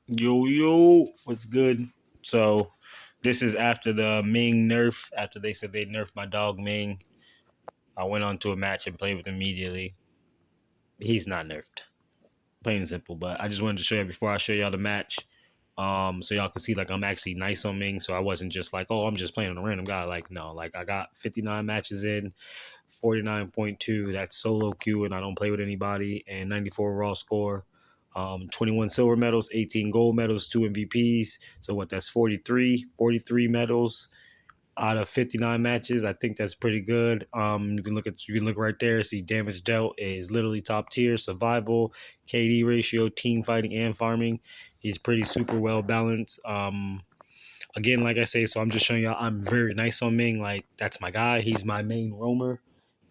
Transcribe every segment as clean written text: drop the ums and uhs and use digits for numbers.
Yo, what's good? So, this is after the Ming nerf. After they said they nerfed my dog Ming, I went on to a match and played with him immediately. He's not nerfed, plain and simple. But I just wanted to show you before I show y'all the match, so y'all can see like I'm actually nice on Ming. So I wasn't just like, oh, I'm just playing on a random guy. Like no, like I got 59 matches in, 49.2. That's solo queue, and I don't play with anybody. And 94 raw score. 21 silver medals, 18 gold medals, 2 MVPs. So what? That's 43 medals out of 59 matches. I think that's pretty good. You can look right there. See, damage dealt is literally top tier. Survival, KD ratio, team fighting, and farming. He's pretty super well balanced. Again, like I say, so I'm just showing y'all I'm very nice on Ming. Like that's my guy. He's my main roamer.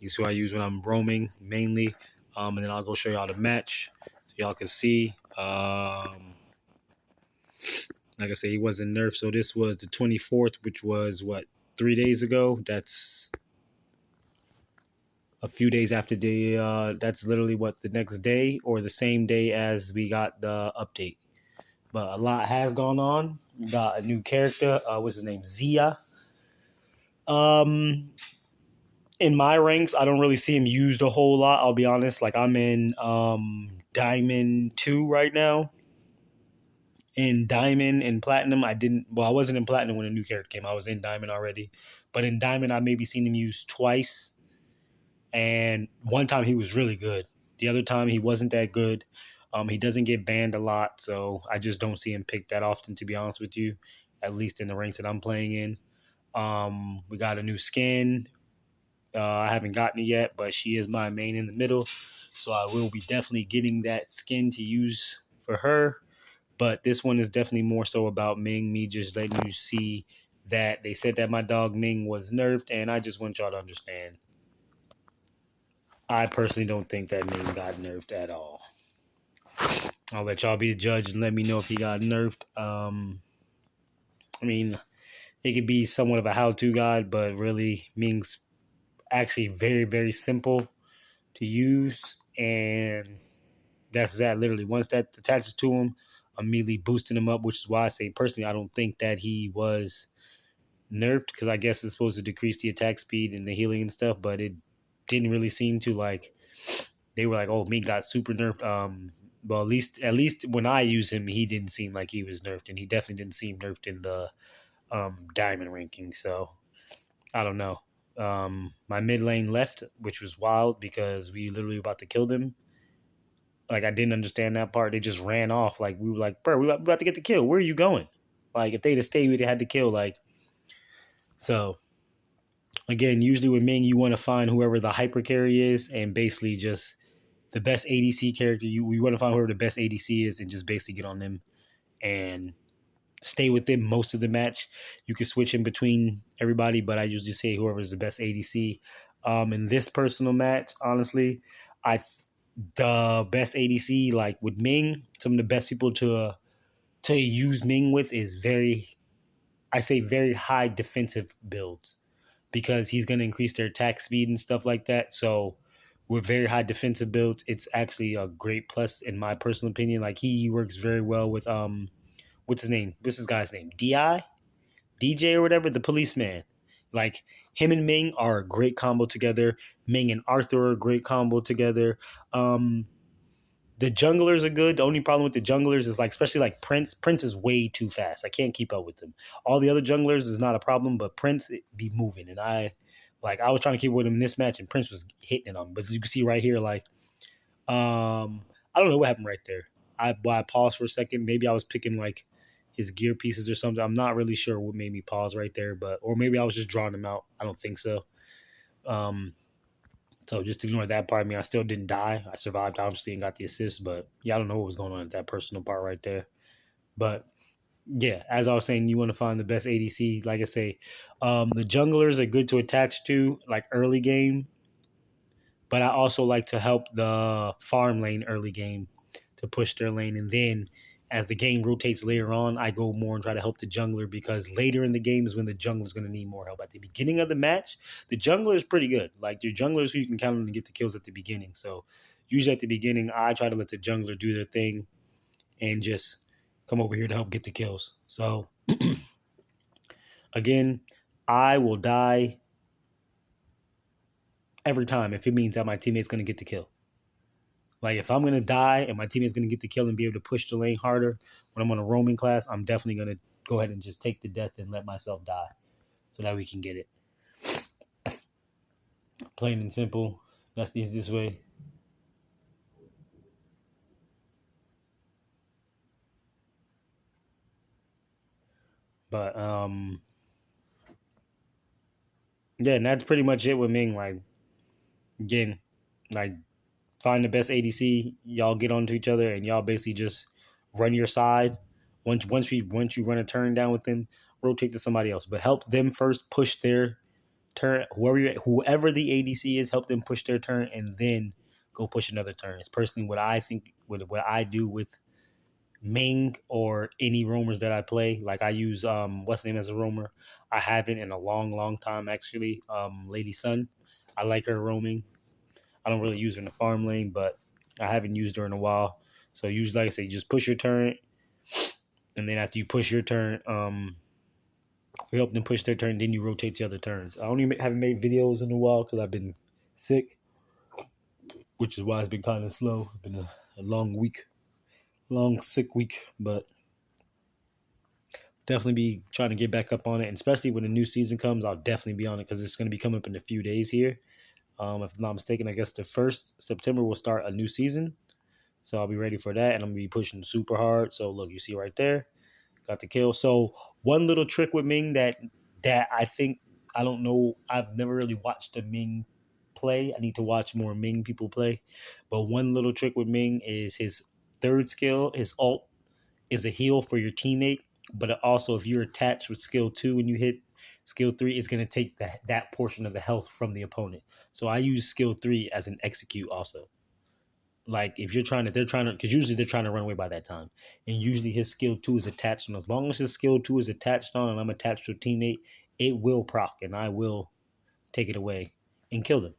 He's who I use when I'm roaming mainly. And then I'll go show y'all the match so y'all can see. Like I say, he wasn't nerfed. So this was the 24th, which was what, 3 days ago. That's a few days after that's literally what, the next day or the same day as we got the update. But a lot has gone on. We got a new character. What's his name? Zia. Um, in my ranks, I don't really see him used a whole lot. I'll be honest. Like I'm in Diamond 2 right now. In Diamond and Platinum, I wasn't in Platinum when a new character came. I was in Diamond already. But in Diamond, I maybe seen him used twice. And one time he was really good. The other time he wasn't that good. He doesn't get banned a lot, so I just don't see him picked that often, to be honest with you, at least in the ranks that I'm playing in. We got a new skin. I haven't gotten it yet, but she is my main in the middle, so I will be definitely getting that skin to use for her. But this one is definitely more so about Ming, me just letting you see that they said that my dog Ming was nerfed, and I just want y'all to understand. I personally don't think that Ming got nerfed at all. I'll let y'all be the judge and let me know if he got nerfed. I mean, it could be somewhat of a how-to guide, but really, Ming's actually very, very simple to use, and that's that. Literally, once that attaches to him, immediately boosting him up, which is why I say personally, I don't think that he was nerfed because I guess it's supposed to decrease the attack speed and the healing and stuff, but it didn't really seem to like. They were like, "Oh, Ming got super nerfed." Well, at least when I use him, he didn't seem like he was nerfed, and he definitely didn't seem nerfed in the diamond ranking. So I don't know. My mid lane left, which was wild because we literally were about to kill them. Like I didn't understand that part. They just ran off. Like we were like, "Bro, we about to get the kill. Where are you going?" Like if they'd have stayed, we'd have had to kill. Like so. Again, usually with Ming, you want to find whoever the hyper carry is, and basically just the best ADC character. We want to find whoever the best ADC is, and just basically get on them and stay with them most of the match. You can switch in between everybody, but I usually say whoever's the best ADC. In this personal match, honestly, I the best ADC like with Ming, some of the best people to use Ming with is very high defensive builds because he's going to increase their attack speed and stuff like that. So with very high defensive builds, it's actually a great plus in my personal opinion. Like he works very well with what's his name? What's this guy's name? DJ or whatever, the policeman. Like him and Ming are a great combo together. Ming and Arthur are a great combo together. The junglers are good. The only problem with the junglers is like, especially like Prince. Prince is way too fast. I can't keep up with him. All the other junglers is not a problem, but Prince be moving, and I was trying to keep with him in this match, and Prince was hitting him. But as you can see right here, like, I don't know what happened right there. I paused for a second. Maybe I was picking like his gear pieces or something. I'm not really sure what made me pause right there, but or maybe I was just drawing him out. I don't think so. Um, so just ignore that part. I mean, I still didn't die. I survived, obviously, and got the assist. But yeah, I don't know what was going on at that personal part right there. But yeah, as I was saying, you want to find the best ADC. Like I say, the junglers are good to attach to, like early game. But I also like to help the farm lane early game to push their lane, and then as the game rotates later on, I go more and try to help the jungler because later in the game is when the jungler is going to need more help. At the beginning of the match, the jungler is pretty good. Like your junglers who you can count on to get the kills at the beginning. So usually at the beginning, I try to let the jungler do their thing and just come over here to help get the kills. So again, I will die every time if it means that my teammate's gonna get the kill. Like if I'm gonna die and my teammate's gonna get the kill and be able to push the lane harder when I'm on a roaming class, I'm definitely gonna go ahead and just take the death and let myself die so that we can get it. Plain and simple. That's the easiest way. But yeah, and that's pretty much it with Ming. Like again, like find the best ADC, y'all get onto each other and y'all basically just run your side. Once you run a turn down with them, rotate to somebody else. But help them first push their turn. Whoever the ADC is, help them push their turn and then go push another turn. It's personally what I think what I do with Ming or any roamers that I play. Like I use what's the name as a roamer. I haven't in a long time actually. Lady Sun. I like her roaming. I don't really use her in the farm lane, but I haven't used her in a while. So usually, like I say, just push your turn, and then after you push your turn, we help them push their turn. Then you rotate the other turns. I haven't made videos in a while because I've been sick, which is why it's been kind of slow. It's been a long sick week, but definitely be trying to get back up on it. And especially when the new season comes, I'll definitely be on it because it's going to be coming up in a few days here. If I'm not mistaken, I guess the 1st September will start a new season. So I'll be ready for that, and I'm going to be pushing super hard. So look, you see right there, got the kill. So one little trick with Ming that I think, I don't know, I've never really watched a Ming play. I need to watch more Ming people play. But one little trick with Ming is his third skill, his ult, is a heal for your teammate. But also, if you're attached with skill 2 when you hit skill 3, it's going to take that portion of the health from the opponent. So I use skill 3 as an execute also. Like if they're trying to, because usually they're trying to run away by that time, and usually his skill 2 is attached. And as long as his skill 2 is attached on, and I'm attached to a teammate, it will proc, and I will take it away and kill them.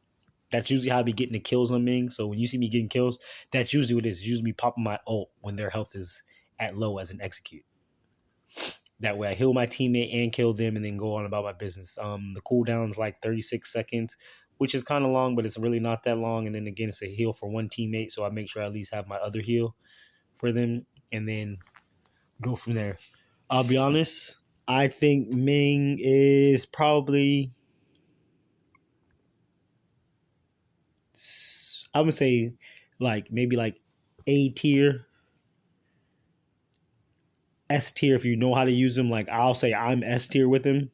That's usually how I be getting the kills on Ming. So when you see me getting kills, that's usually what it is. It's usually me popping my ult when their health is at low as an execute. That way I heal my teammate and kill them and then go on about my business. The cooldown is like 36 seconds, which is kind of long, but it's really not that long. And then again, it's a heal for one teammate, so I make sure I at least have my other heal for them and then go from there. I'll be honest, I think Ming is probably, I would say, like maybe like A tier, S tier if you know how to use him. Like I'll say I'm S tier with him.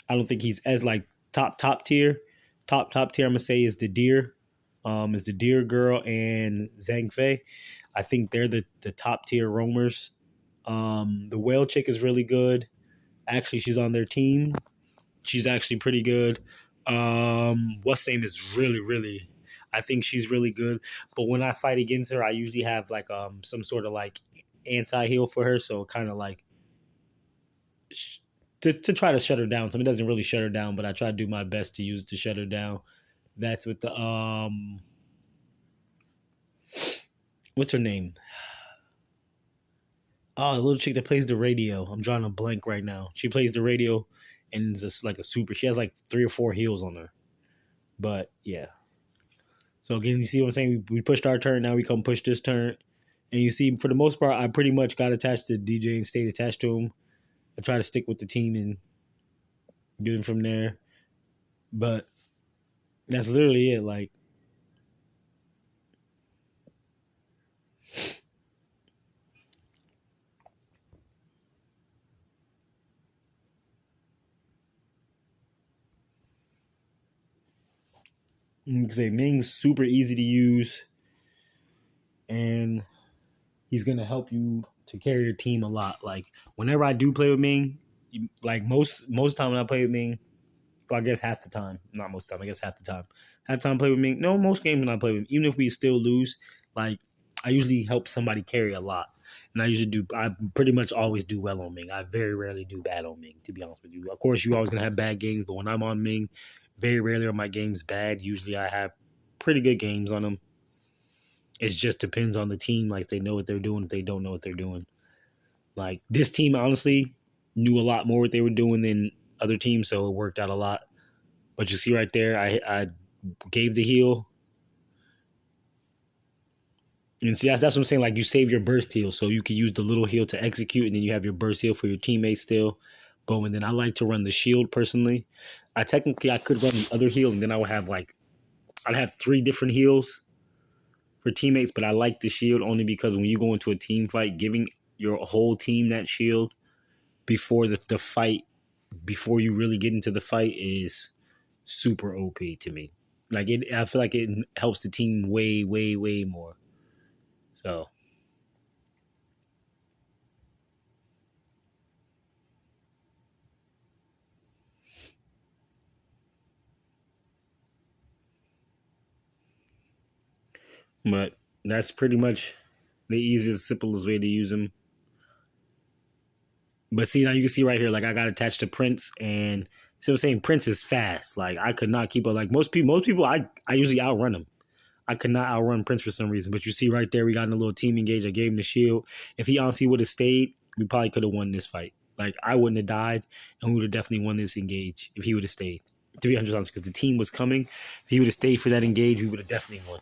I don't think he's as like top tier. Top tier I'm gonna say is the deer. Is the deer girl and Zhang Fei. I think they're the top tier roamers. The whale chick is really good. Actually, she's on their team. She's actually pretty good. What's name is really. I think she's really good. But when I fight against her, I usually have like some sort of like anti heal for her, so kind of like to try to shut her down. So it doesn't really shut her down, but I try to do my best to use it to shut her down. That's with the what's her name? Oh, the little chick that plays the radio. I'm drawing a blank right now. She plays the radio and is just like a super. She has like 3 or 4 heals on her. But yeah. So again, you see what I'm saying? We pushed our turn. Now we come push this turn. And you see, for the most part, I pretty much got attached to DJ and stayed attached to him. I try to stick with the team and get him from there. But that's literally it. Like, you can say Ming's super easy to use, and he's gonna help you to carry your team a lot. Like whenever I do play with Ming, like most time when I play with Ming, well, I guess half the time, not most time, I guess half the time. Half the time I play with Ming. No, most games when I play with him, even if we still lose, like I usually help somebody carry a lot. And I pretty much always do well on Ming. I very rarely do bad on Ming, to be honest with you. Of course, you always gonna have bad games, but when I'm on Ming, very rarely are my games bad. Usually I have pretty good games on them. It just depends on the team. Like, if they know what they're doing, if they don't know what they're doing. Like, this team honestly knew a lot more what they were doing than other teams, so it worked out a lot. But you see right there, I gave the heal. And see, that's what I'm saying. Like, you save your burst heal, so you can use the little heal to execute, and then you have your burst heal for your teammates still. Boom. And then I like to run the shield personally. I could run the other heal, and then I would have I'd have 3 different heals for teammates, but I like the shield only because when you go into a team fight, giving your whole team that shield before the fight, before you really get into the fight, is super OP to me. Like, I feel like it helps the team way, way, way more. So, but that's pretty much the easiest, simplest way to use them. But see, now you can see right here, like, I got attached to Prince, and see what I'm saying? Prince is fast. Like, I could not keep up. Like, most people, I usually outrun him. I could not outrun Prince for some reason. But you see right there, we got in a little team engage. I gave him the shield. If he honestly would have stayed, we probably could have won this fight. Like, I wouldn't have died, and we would have definitely won this engage if he would have stayed. To be honest, because the team was coming. If he would have stayed for that engage, we would have definitely won.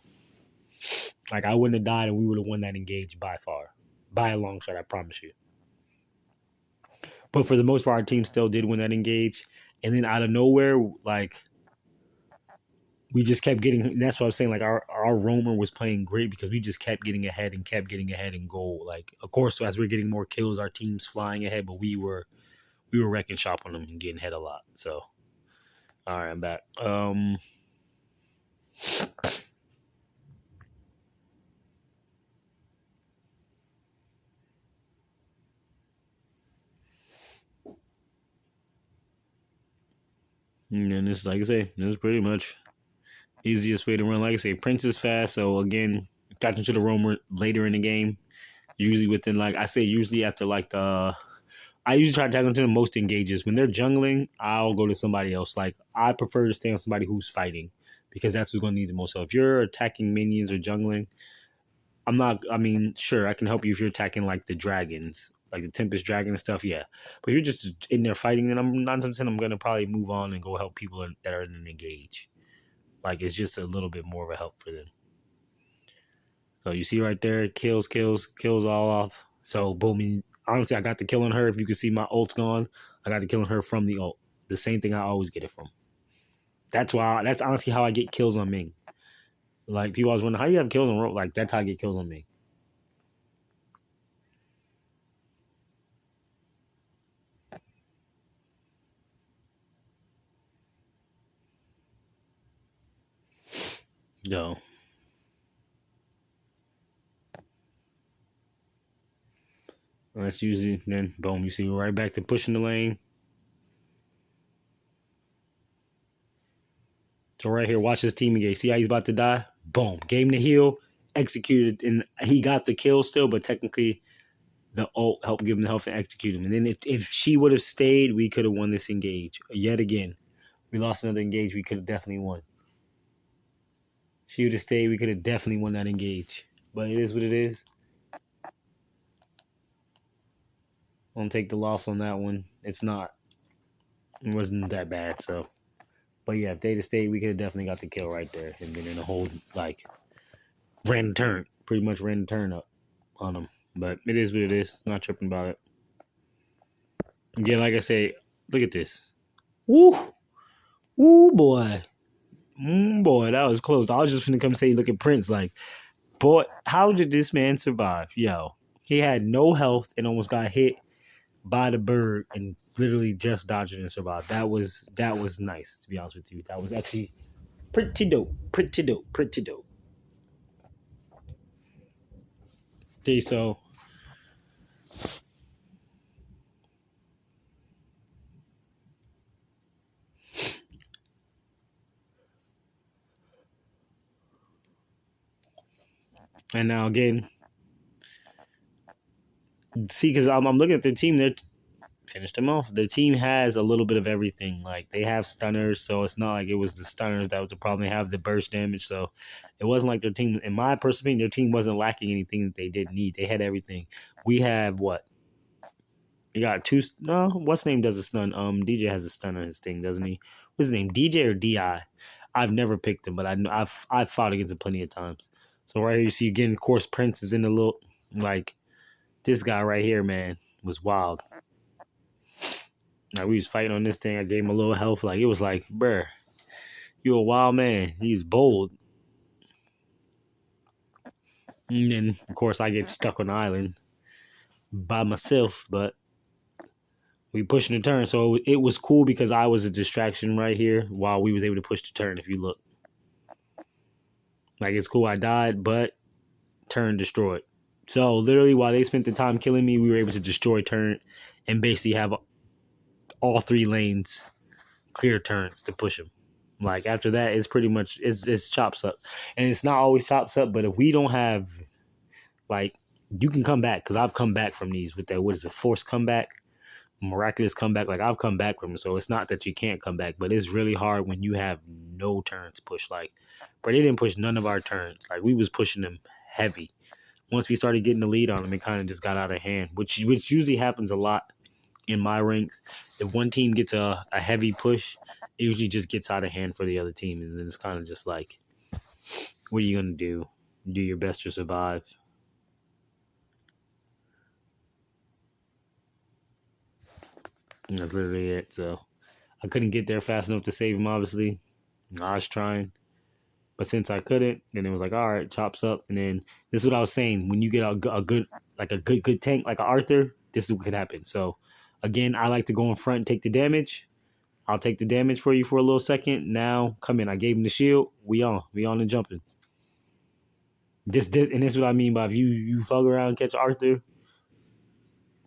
Like, I wouldn't have died, and we would have won that engage by far. By a long shot, I promise you. But for the most part, our team still did win that engage. And then out of nowhere, like, we just kept getting. That's what I'm saying. Like, our roamer was playing great because we just kept getting ahead and kept getting ahead in goal. Like, of course, as we're getting more kills, our team's flying ahead, but we were wrecking shop on them and getting ahead a lot. So, all right, I'm back. And this, like I say, this is pretty much easiest way to run. Like I say, Prince is fast. So again, got into the roamer later in the game. Usually within, like I say, usually after like I usually try to tag into the most engages. When they're jungling, I'll go to somebody else. Like, I prefer to stay on somebody who's fighting because that's who's going to need the most help. If you're attacking minions or jungling, sure, I can help you if you're attacking like the dragons, like the Tempest Dragon and stuff, yeah. But if you're just in there fighting, then I'm 9 times 10, I'm going to probably move on and go help people that are in an engage. Like, it's just a little bit more of a help for them. So you see right there, kills all off. So boom, honestly, I got the kill on her. If you can see my ult's gone, I got the kill on her from the ult. The same thing I always get it from. That's honestly how I get kills on Ming. Like, people always wonder, how you have kills on rope? Like, that's how I get kills on Ming. Yo. That's usually, then boom, you see right back to pushing the lane. So right here, watch his team engage. See how he's about to die? Boom. Gave him the heal, executed, and he got the kill still, but technically the ult helped give him the health and execute him. And then if she would have stayed, we could have won this engage. Yet again, we lost another engage. We could have definitely won. She would have stayed, we could have definitely won that engage. But it is what it is. I'll take the loss on that one. It wasn't that bad, so. But yeah, if they'd have stayed, we could have definitely got the kill right there. And then in a whole, like, pretty much ran the turn up on them. But it is what it is. Not tripping about it. Again, like I say, look at this. Woo! Woo, boy. Boy, that was close. I was just going to come say, look at Prince. Like, boy, how did this man survive? Yo, he had no health and almost got hit by the bird and literally just dodged it and survived. That was nice, to be honest with you. That was actually pretty dope. Okay, so and now again, see, because I'm looking at their team. finished him off. The team has a little bit of everything. Like they have stunners, so it's not like it was the stunners that was the problem. They have the burst damage, so it wasn't like their team. In my personal opinion, their team wasn't lacking anything that they didn't need. They had everything. We have what? We got two. No, what's name does a stun? DJ has a stun on his thing, doesn't he? What's his name? DJ or Di? I've never picked him, but I've fought against him plenty of times. So right here you see again, of course, Prince is in the little like this guy right here, man, was wild. Like we was fighting on this thing. I gave him a little health. Like it was like, bruh, you a wild man. He's bold. And then of course I get stuck on the island by myself, but we pushing the turn. So it was cool because I was a distraction right here while we was able to push the turn. If you look, like it's cool. I died, but turn destroyed. So literally while they spent the time killing me, we were able to destroy turn and basically have all 3 lanes clear turns to push them. Like after that, it's pretty much it's chops up, and it's not always chops up. But if we don't have, like, you can come back because I've come back from these with that. What is it? Forced comeback, miraculous comeback. Like I've come back from them, so it's not that you can't come back, but it's really hard when you have no turns pushed. Like, but they didn't push none of our turns. Like we was pushing them heavy. Once we started getting the lead on them, it kind of just got out of hand, which usually happens a lot in my ranks. If one team gets a heavy push, it usually just gets out of hand for the other team, and then it's kind of just like, what are you gonna do? Do your best to survive. And that's literally it. So I couldn't get there fast enough to save him. Obviously, I was trying, but since I couldn't, then it was like, all right, chops up. And then this is what I was saying: when you get a good tank like an Arthur, this is what could happen. So again, I like to go in front and take the damage. I'll take the damage for you for a little second. Now, come in. I gave him the shield. We on and jumping. And this is what I mean by if you fuck around and catch Arthur,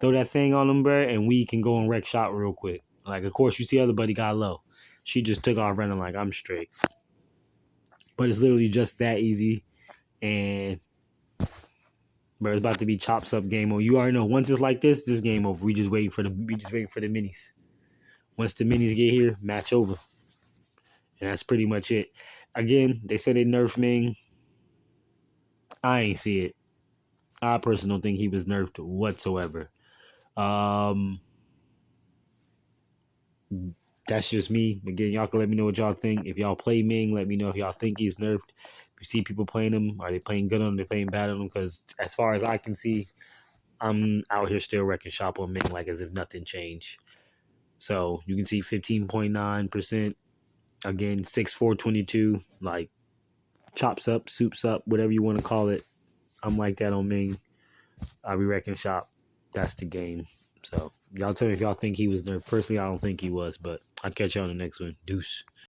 throw that thing on him, bro, and we can go and wreck shot real quick. Like, of course, you see other buddy got low. She just took off running like, I'm straight. But it's literally just that easy. And, bro, it's about to be chops up game over. You already know, once it's like this game over. We just waiting for the minis. Once the minis get here, match over. And that's pretty much it. Again, they said they nerfed Ming. I ain't see it. I personally don't think he was nerfed whatsoever. That's just me. Again, y'all can let me know what y'all think. If y'all play Ming, let me know if y'all think he's nerfed. If you see people playing him, are they playing good on him? Are they playing bad on him? Because as far as I can see, I'm out here still wrecking shop on Ming like as if nothing changed. So you can see 15.9%. Again, 6'4", like chops up, soups up, whatever you want to call it. I'm like that on Ming. I'll be wrecking shop. That's the game. So y'all tell me if y'all think he was there. Personally, I don't think he was, but I'll catch y'all on the next one. Deuce.